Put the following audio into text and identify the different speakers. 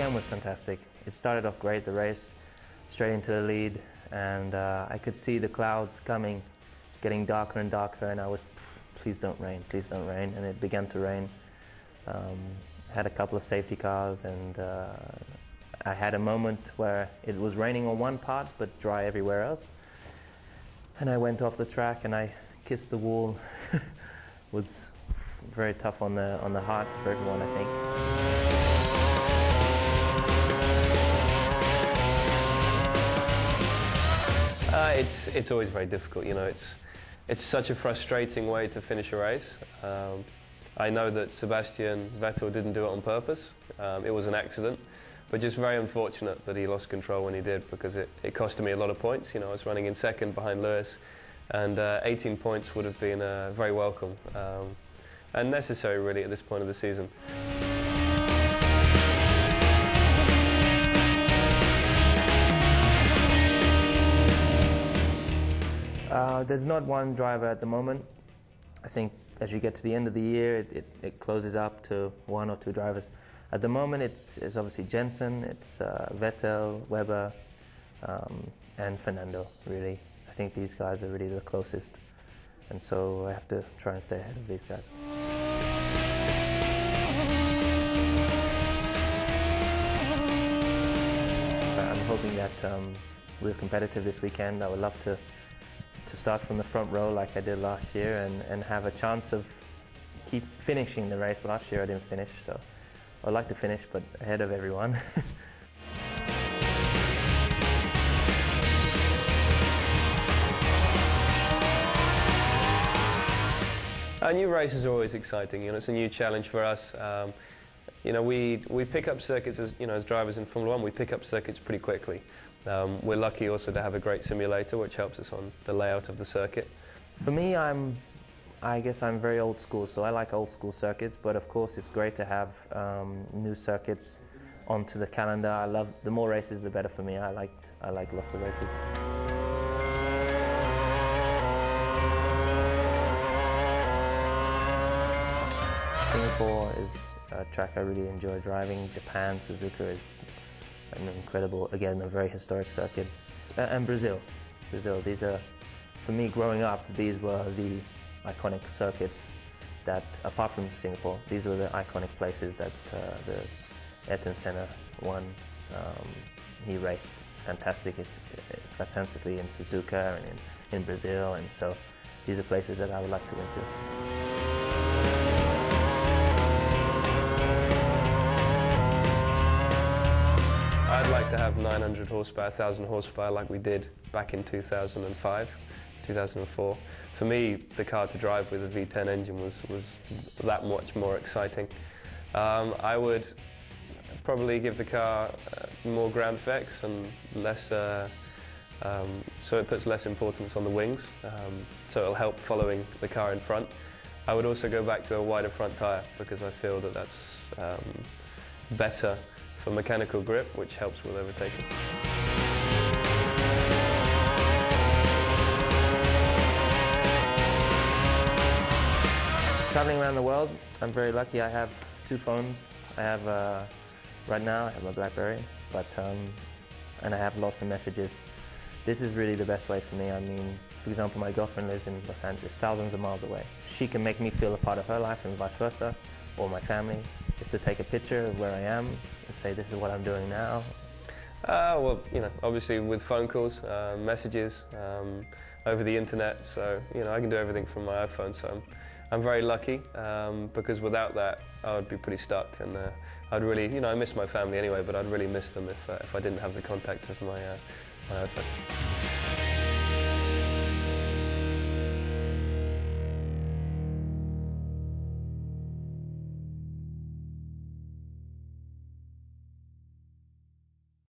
Speaker 1: weekend was fantastic. It started off great, the race, straight into the lead, and I could see the clouds coming, getting darker and darker, and I was, please don't rain, and it began to rain. Had a couple of safety cars, and I had a moment where it was raining on one part but dry everywhere else, and I went off the track and I kissed the wall. Was very tough on the heart for everyone, I think.
Speaker 2: It's always very difficult, you know. It's such a frustrating way to finish a race. I know that Sebastian Vettel didn't do it on purpose. It was an accident, but just very unfortunate that he lost control when he did, because it cost me a lot of points. You know, I was running in second behind Lewis, and 18 points would have been very welcome and necessary, really, at this point of the season.
Speaker 1: There's not one driver at the moment. I think as you get to the end of the year, it closes up to one or two drivers. At the moment, it's obviously Jenson, it's Vettel, Webber, and Fernando, really. I think these guys are really the closest, and so I have to try and stay ahead of these guys. I'm hoping that we're competitive this weekend. I would love to start from the front row like I did last year and have a chance of keep finishing the race. Last year I didn't finish, so I'd like to finish, but ahead of everyone.
Speaker 2: Our new races are always exciting. You know, it's a new challenge for us. You know, we pick up circuits as, you know, as drivers in Formula 1. We pick up circuits pretty quickly. We're lucky also to have a great simulator, which helps us on the layout of the circuit.
Speaker 1: For me, I guess I'm very old school, so I like old school circuits, but of course it's great to have new circuits onto the calendar. I love, the more races the better for me. I like lots of races. Singapore is a track I really enjoy driving. Japan, Suzuka is an incredible, again, a very historic circuit. And Brazil. These are, for me growing up, these were the iconic circuits that, apart from Singapore, these were the iconic places that the Ayrton Senna won. He raced fantastically in Suzuka and in Brazil, and so these are places that I would like to go to.
Speaker 2: I'd like to have 900 horsepower, 1,000 horsepower like we did back in 2005, 2004. For me, the car to drive with a V10 engine was that much more exciting. I would probably give the car more ground effects and less, so it puts less importance on the wings, so it'll help following the car in front. I would also go back to a wider front tyre, because I feel that that's better for mechanical grip, which helps with overtaking.
Speaker 1: Traveling around the world, I'm very lucky. I have two phones. I have, right now, I have my BlackBerry, but, and I have lots of messages. This is really the best way for me. I mean, for example, my girlfriend lives in Los Angeles, thousands of miles away. She can make me feel a part of her life and vice versa, or my family, is to take a picture of where I am and say, this is what I'm doing now.
Speaker 2: Well, you know, obviously with phone calls, messages, over the internet, so, you know, I can do everything from my iPhone, so I'm very lucky, because without that, I would be pretty stuck, and I'd really, you know, I miss my family anyway, but I'd really miss them if I didn't have the contact of my iPhone.